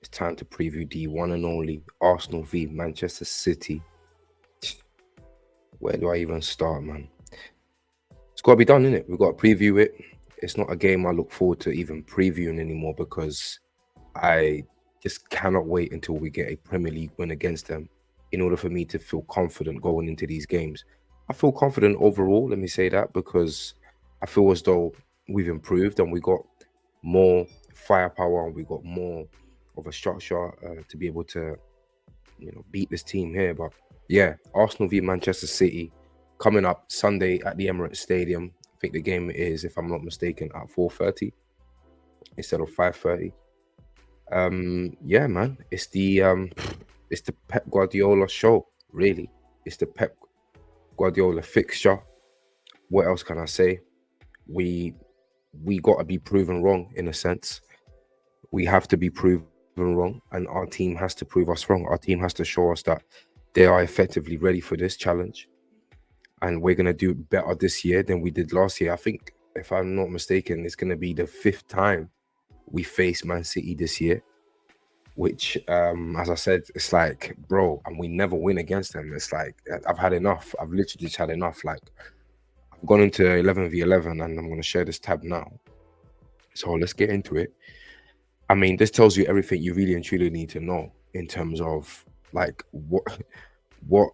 It's time to preview the one and only Arsenal v Manchester City. Where do I even start, man? It's got to be done, innit? We've got to preview it. It's not a game I look forward to even previewing anymore because I just cannot wait until we get a Premier League win against them in order for me to feel confident going into these games. I feel confident overall, let me say that, because I feel as though we've improved and we got more firepower and we got more of a structure to be able to, beat this team here. But yeah, Arsenal v Manchester City coming up Sunday at the Emirates Stadium. I think the game is, if I'm not mistaken, at 4:30 instead of 5:30. Yeah, man, it's the Pep Guardiola show, really. It's the Pep Guardiola fixture. What else can I say? We we got to be proven wrong in a sense. We have to be proven wrong, and our team has to prove us wrong. Our team has to show us that they are effectively ready for this challenge, and we're gonna do better this year than we did last year. I think, if I'm not mistaken, it's gonna be the fifth time we face Man City this year. Which, as I said, it's like, bro, and we never win against them. It's like I've had enough. I've literally just had enough. Like I've gone into 11v11, and I'm gonna share this tab now. So let's get into it. I mean, this tells you everything you really and truly need to know in terms of like what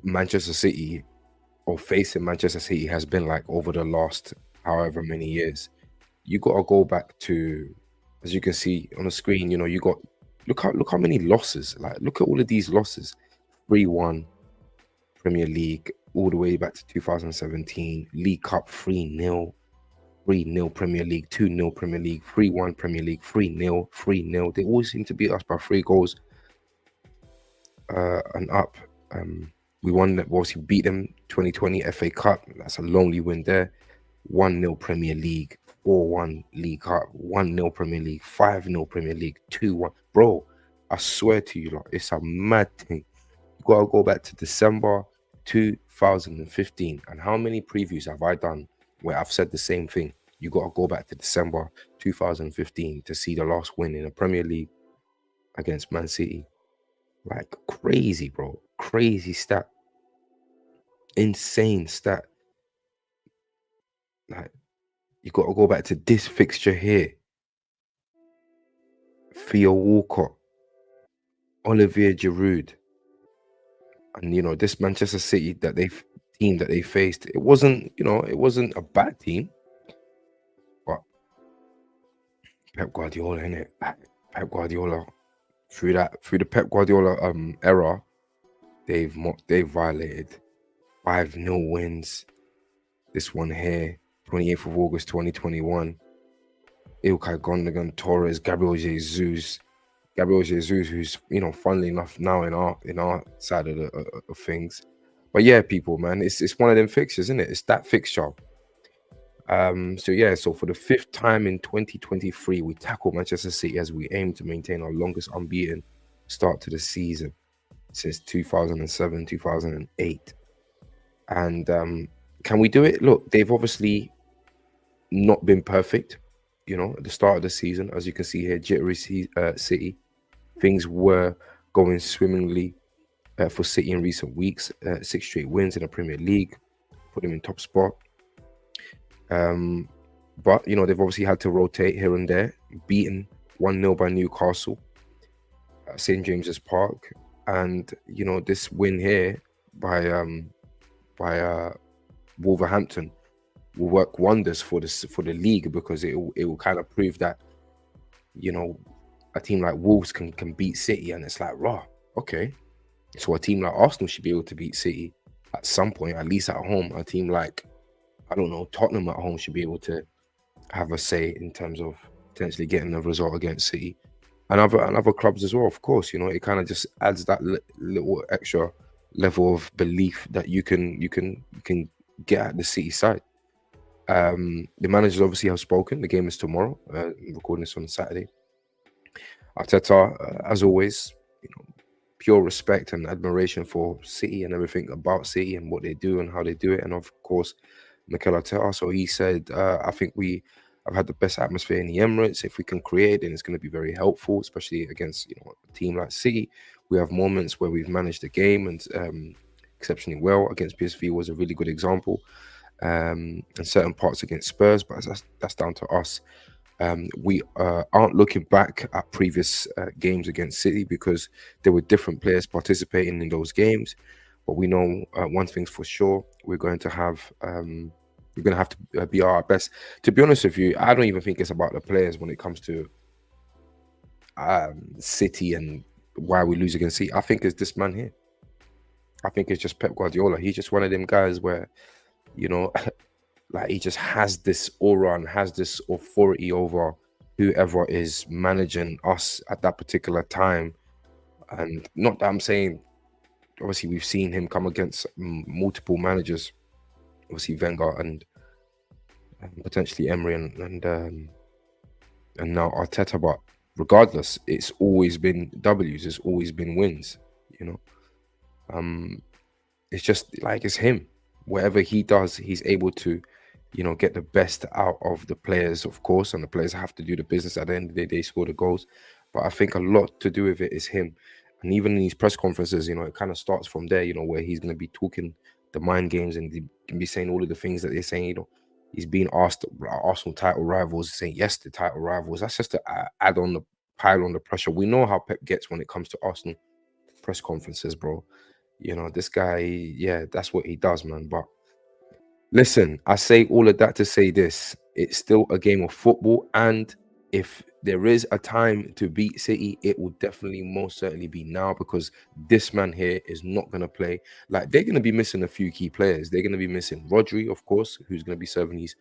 Manchester City or facing Manchester City has been like over the last however many years. You got to go back to, as you can see on the screen, you got look how many losses. Like look at all of these losses: 3-1 Premier League, all the way back to 2017 League Cup, 3-0. 3-0 Premier League, 2-0 Premier League, 3-1 Premier League, 3-0, 3-0. They always seem to beat us by 3 goals and up. We won that, obviously beat them 2020 FA Cup. That's a lonely win there. 1-0 Premier League, 4-1 League Cup, 1-0 Premier League, 5-0 Premier League, 2-1. Bro, I swear to you, like, it's a mad thing. You gotta go back to December 2015. And how many previews have I done where I've said the same thing? You gotta go back to December 2015 to see the last win in the Premier League against Man City. Like crazy, bro. Crazy stat. Insane stat. Like you got to go back to this fixture here. Theo Walcott, Olivier Giroud, and this Manchester City team that they faced. It wasn't a bad team, but Pep Guardiola in it. Pep Guardiola through the Pep Guardiola era, they've violated 5-0 wins. This one here, 28th of August 2021. Ilkay Gundogan, Torres, Gabriel Jesus, who's funnily enough now in our side of things. But yeah, people, man, it's one of them fixtures, isn't it? It's that fixture. So for the fifth time in 2023, we tackle Manchester City as we aim to maintain our longest unbeaten start to the season since 2007, 2008. And can we do it? Look, they've obviously not been perfect. At the start of the season, as you can see here, jittery City. Things were going swimmingly for City in recent weeks. 6 straight wins in the Premier League, put them in top spot. But they've obviously had to rotate here and there. Beaten 1-0 by Newcastle at St James's Park, and this win here by Wolverhampton will work wonders for the league, because it will kind of prove that a team like Wolves can beat City, and it's like, raw, okay, so a team like Arsenal should be able to beat City at some point, at least at home. A team like, I don't know, Tottenham at home should be able to have a say in terms of potentially getting a result against City, and other clubs as well. Of course, it kind of just adds that little extra level of belief that you can get at the City side. The managers obviously have spoken. The game is tomorrow. I'm recording this on Saturday. Arteta, as always, pure respect and admiration for City and everything about City and what they do and how they do it. And of course, Mikel Arteta. So he said, I think we I've had the best atmosphere in the Emirates. If we can create, then it's going to be very helpful, especially against a team like City. We have moments where we've managed the game and exceptionally well. Against PSV was a really good example, and certain parts against Spurs, but that's down to us. We aren't looking back at previous games against City because there were different players participating in those games. But we know one thing's for sure: we're going to have to be our best. To be honest with you, I don't even think it's about the players when it comes to City and why we lose against City. I think it's this man here. I think it's just Pep Guardiola. He's just one of them guys where you know like he just has this aura and has this authority over whoever is managing us at that particular time. And not that I'm saying, obviously, we've seen him come against multiple managers, obviously Wenger and potentially Emery and now Arteta. But regardless, it's always been W's. It's always been wins. You know, um, it's just like it's him. Whatever he does, he's able to, get the best out of the players, of course, and the players have to do the business. At the end of the day, they score the goals. But I think a lot to do with it is him. And even in these press conferences, it kind of starts from there, where he's going to be talking the mind games and he can be saying all of the things that they're saying, He's being asked Arsenal title rivals, saying yes to title rivals. That's just to add on the pile on the pressure. We know how Pep gets when it comes to Arsenal press conferences, bro. This guy, yeah, that's what he does, man. But listen, I say all of that to say this. It's still a game of football. And if there is a time to beat City, it will definitely most certainly be now because this man here is not going to play. Like, they're going to be missing a few key players. They're going to be missing Rodri, of course, who's going to be serving his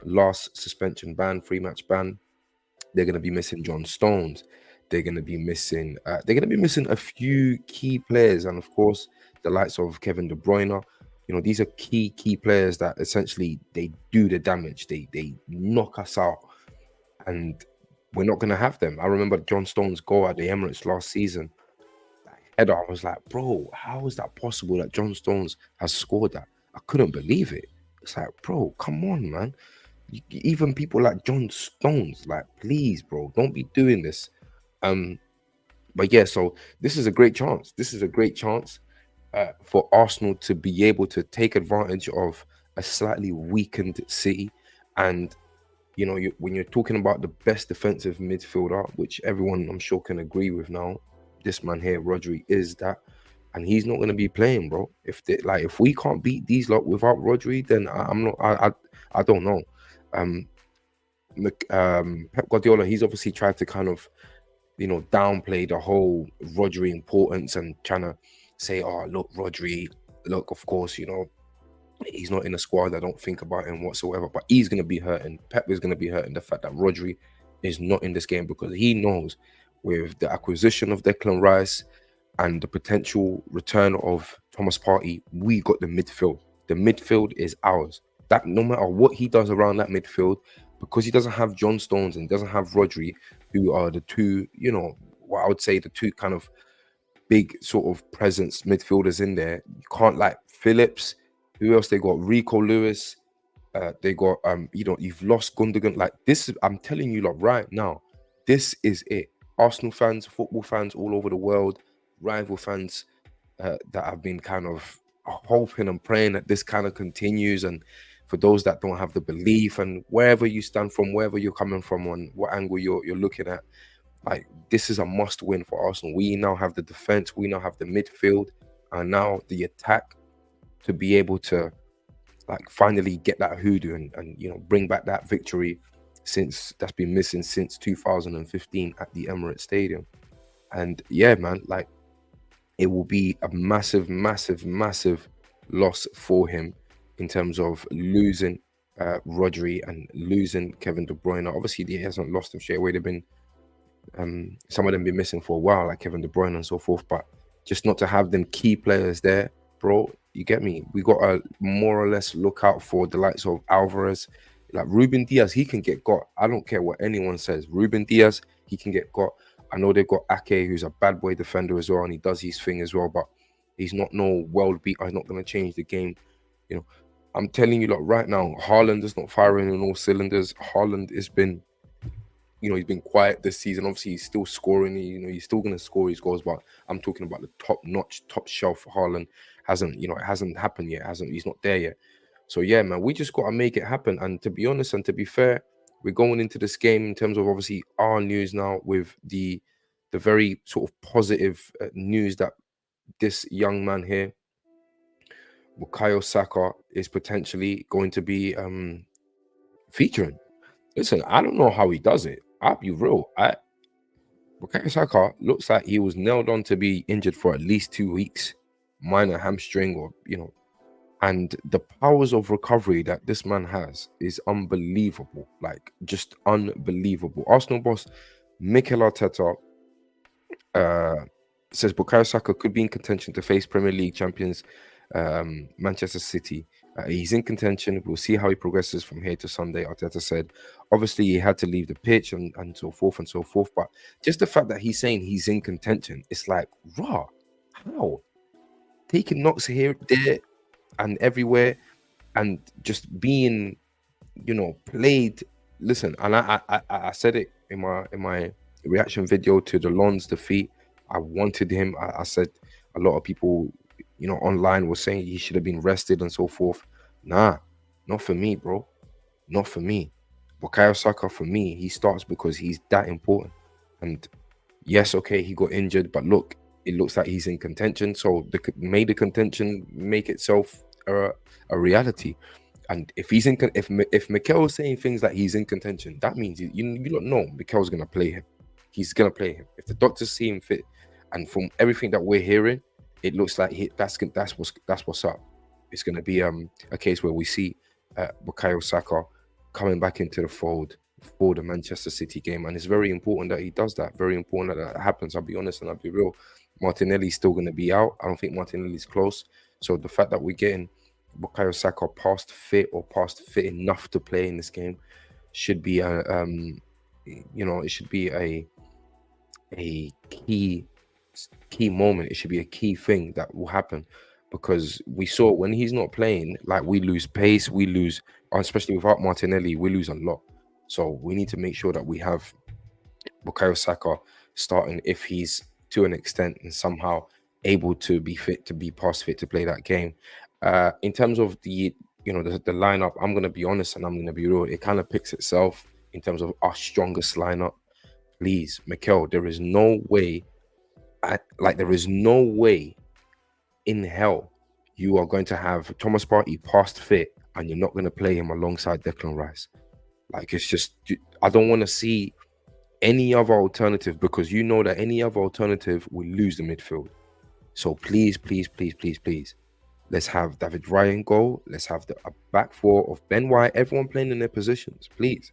last suspension ban, 3-match ban. They're going to be missing John Stones. They're going to be missing a few key players, and of course, the likes of Kevin De Bruyne. These are key players that essentially they do the damage. They knock us out, and we're not going to have them. I remember John Stones' goal at the Emirates last season. Header, I was like, bro, how is that possible that John Stones has scored that? I couldn't believe it. It's like, bro, come on, man. Even people like John Stones, like, please, bro, don't be doing this. Um, but yeah, so this is a great chance. This is a great chance for Arsenal to be able to take advantage of a slightly weakened City. And when you're talking about the best defensive midfielder, which everyone I'm sure can agree with now, this man here, Rodri, is that, and he's not going to be playing, bro. If we can't beat these lot without Rodri, then I'm not. I don't know. Um, Pep Guardiola, he's obviously tried to kind of downplay the whole Rodri importance and trying to say, oh, look, Rodri, look, of course, he's not in the squad. I don't think about him whatsoever, but he's going to be hurting. Pep is going to be hurting the fact that Rodri is not in this game because he knows with the acquisition of Declan Rice and the potential return of Thomas Partey, we got the midfield. The midfield is ours. That no matter what he does around that midfield, because he doesn't have John Stones and doesn't have Rodri, who are the two, what I would say the two kind of big sort of presence midfielders in there. You can't like Phillips. Who else they got? Rico Lewis. They got you've lost Gundogan. Like this, I'm telling you, like right now, this is it. Arsenal fans, football fans all over the world, rival fans that have been kind of hoping and praying that this kind of continues. And for those that don't have the belief, and wherever you stand from, wherever you're coming from, on what angle you're looking at, like this is a must win for Arsenal. We now have the defense, we now have the midfield, and now the attack to be able to like finally get that hoodoo and bring back that victory since that's been missing since 2015 at the Emirates Stadium. And yeah, man, like it will be a massive, massive, massive loss for him in terms of losing Rodri and losing Kevin De Bruyne. Obviously, he hasn't lost them straight away. They've been some of them been missing for a while, like Kevin De Bruyne and so forth. But just not to have them key players there, bro. You get me? We got to more or less look out for the likes of Alvarez, like Ruben Diaz. He can get got. I don't care what anyone says. Ruben Diaz, he can get got. I know they've got Ake, who's a bad boy defender as well, and he does his thing as well. But he's not no world beater. He's not going to change the game. You know, I'm telling you, like right now, Haaland is not firing on all cylinders. Haaland has been, he's been quiet this season. Obviously, he's still scoring. He's still going to score his goals, but I'm talking about the top notch, top shelf Haaland hasn't, it hasn't happened yet. He's not there yet. So yeah, man, we just got to make it happen. And to be honest, and to be fair, we're going into this game in terms of obviously our news now with the very sort of positive news that this young man here, Bukayo Saka, is potentially going to be featuring. Listen, I don't know how he does it. I'll be real. Bukayo Saka looks like he was nailed on to be injured for at least 2 weeks, minor hamstring or and the powers of recovery that this man has is unbelievable, like just unbelievable. Arsenal boss Mikel Arteta uh, says Bukayo Saka could be in contention to face Premier League champions Manchester City. He's in contention. We'll see how he progresses from here to Sunday. Arteta said, obviously, he had to leave the pitch and so forth and so forth. But just the fact that he's saying he's in contention, it's like, raw. How? Taking knocks here, there, and everywhere, and just being, played. Listen, and I said it in my reaction video to the Lons defeat. I wanted him. I said a lot of people, online were saying he should have been rested and so forth. Nah, not for me, bro. Not for me. Bukayo Saka, for me, he starts because he's that important. And yes, okay, he got injured, but look, it looks like he's in contention. So may the contention make itself a reality. And if he's in, if Mikel is saying things like he's in contention, that means you don't know Mikel's gonna play him. He's gonna play him. If the doctors see him fit, and from everything that we're hearing, it looks like that's what's up. It's gonna be a case where we see Bukayo Saka coming back into the fold for the Manchester City game, and it's very important that he does that. Very important that that happens. I'll be honest and I'll be real. Martinelli's still going to be out. I don't think Martinelli's close. So the fact that we're getting Bukayo Saka past fit or past fit enough to play in this game should be it should be a key moment. It should be a key thing that will happen, because we saw when he's not playing, like we lose pace, we lose, especially without Martinelli, we lose a lot. So we need to make sure that we have Bukayo Saka starting if he's to an extent and somehow able to be fit, to be past fit to play that game. In terms of the lineup, I'm gonna be honest and I'm gonna be real. It kind of picks itself in terms of our strongest lineup. Please, Mikel, there is no way. There is no way in hell you are going to have Thomas Partey past fit and you're not going to play him alongside Declan Rice. Like, it's just, I don't want to see any other alternative, because you know that any other alternative will lose the midfield. So please, please, please, please, please, let's have David Ryan go. Let's have a back four of Ben White, everyone playing in their positions, please.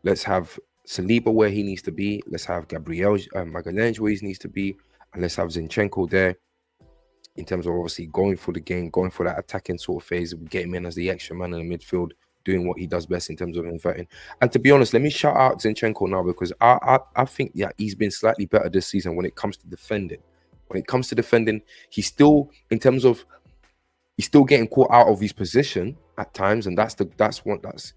Let's have Saliba where he needs to be. Let's have Gabriel Magalhaes where he needs to be. And let's have Zinchenko there in terms of obviously going for the game, going for that attacking sort of phase, get him in as the extra man in the midfield, doing what he does best in terms of inverting. And to be honest, let me shout out Zinchenko now, because I think he's been slightly better this season when it comes to defending. When it comes to defending, he's still, in terms of, he's still getting caught out of his position at times, and that's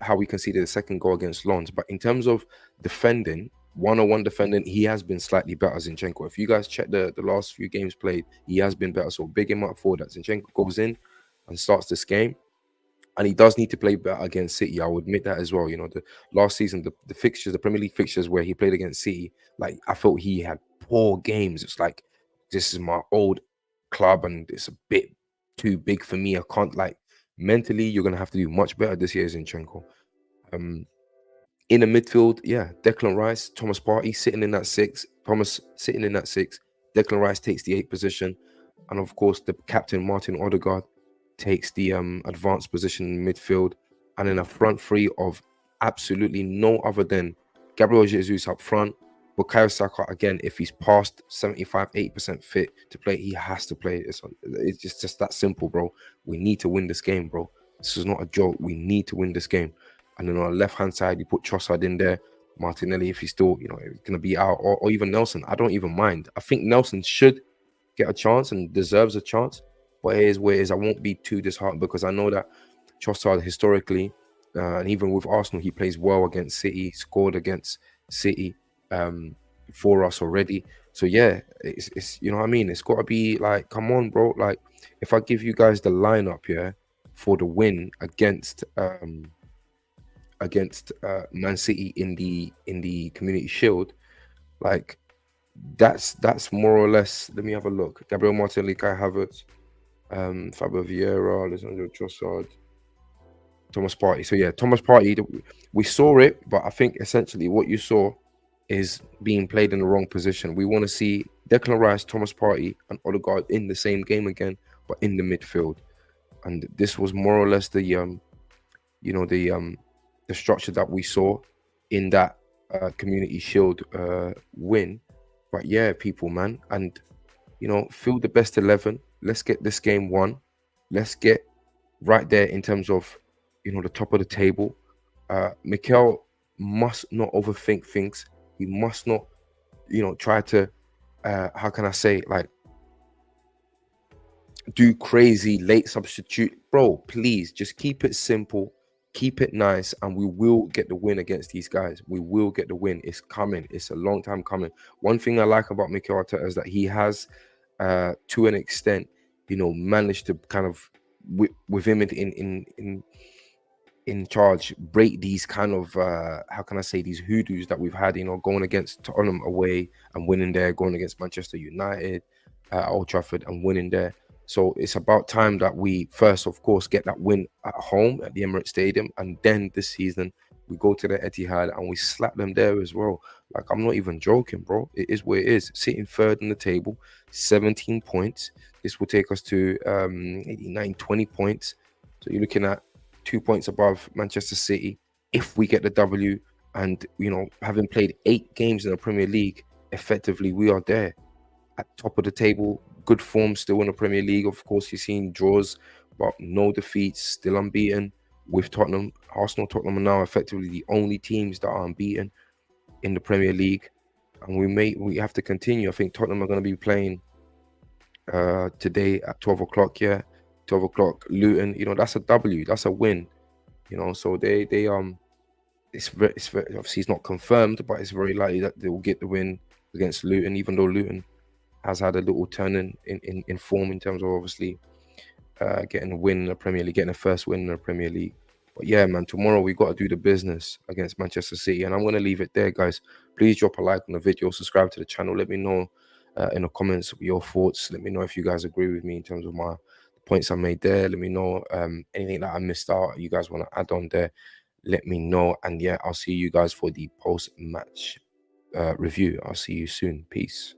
how we conceded the second goal against Lons. But in terms of defending, one-on-one defending, he has been slightly better, Zinchenko. If you guys check the last few games played, he has been better. So big him up for that. Zinchenko goes in and starts this game, and he does need to play better against City. I will admit that as well. The last season, the fixtures, the Premier League fixtures where he played against City, like I felt he had poor games. It's like, this is my old club and it's a bit too big for me. I can't, like, mentally, you're gonna have to do much better this year, Zinchenko. In the midfield, yeah, Declan Rice, Thomas Partey sitting in that six. Thomas sitting in that six. Declan Rice takes the 8th position, and of course, the captain Martin Odegaard takes the advanced position in midfield, and in a front three of absolutely no other than Gabriel Jesus up front. Bukayo Saka, again, if he's past 75, 80% fit to play, he has to play. It's just that simple, bro. We need to win this game, bro. This is not a joke. We need to win this game. And then on the left-hand side, you put Trossard in there. Martinelli, if he's still, going to be out, or even Nelson. I don't even mind. I think Nelson should get a chance and deserves a chance. But it is where it is. I won't be too disheartened, because I know that Trossard historically, and even with Arsenal, he plays well against City, scored against City for us already. So yeah, it's you know what I mean. It's got to be like, come on, bro. Like, if I give you guys the lineup, yeah, for the win against Man City in the Community Shield, like that's more or less. Let me have a look. Gabriel Martinelli, Kai Havertz, Fabio Vieira, Alessandro Trossard, Thomas Partey. So yeah, Thomas Partey. We saw it, but I think essentially what you saw is being played in the wrong position. We want to see Declan Rice, Thomas Partey, and Odegaard in the same game again, but in the midfield. And this was more or less the you know the structure that we saw in that Community Shield win. But yeah, people, man, and field the best 11. Let's get this game won. Let's get right there in terms of the top of the table. Mikel must not overthink things. He must not try to how can I say, like, do crazy late substitute. Bro, please just keep it simple, keep it nice, and we will get the win against these guys. We will get the win. It's coming. It's a long time coming. One thing I like about Mikel Arteta is that he has to an extent managed to kind of with him in charge, break these kind of how can I say, these hoodoos that we've had, going against Tottenham away and winning there, going against Manchester United at Old Trafford and winning there. So it's about time that we first, of course, get that win at home at the Emirates Stadium, and then this season we go to the Etihad and we slap them there as well. Like, I'm not even joking, bro. It is what it is. Sitting third in the table, 17 points. This will take us to 89, 20 points. So you're looking at 2 points above Manchester City if we get the W. And having played 8 games in the Premier League, effectively we are there at top of the table. Good form still in the Premier League. Of course, you've seen draws, but no defeats, still unbeaten with Tottenham. Arsenal, Tottenham are now effectively the only teams that are unbeaten in the Premier League, and we have to continue. I think Tottenham are going to be playing today at 12 o'clock. Yeah, 12 o'clock. Luton, that's a W, that's a win. So they it's very obviously it's not confirmed, but it's very likely that they will get the win against Luton, even though Luton has had a little turn in form in terms of obviously getting a win in the Premier League, getting a first win in the Premier League. But yeah, man, tomorrow we got to do the business against Manchester City, and I'm going to leave it there, guys. Please drop a like on the video, subscribe to the channel. Let me know in the comments your thoughts. Let me know if you guys agree with me in terms of the points I made there. Let me know anything that I missed out, you guys want to add on there. Let me know, and yeah, I'll see you guys for the post-match review. I'll see you soon. Peace.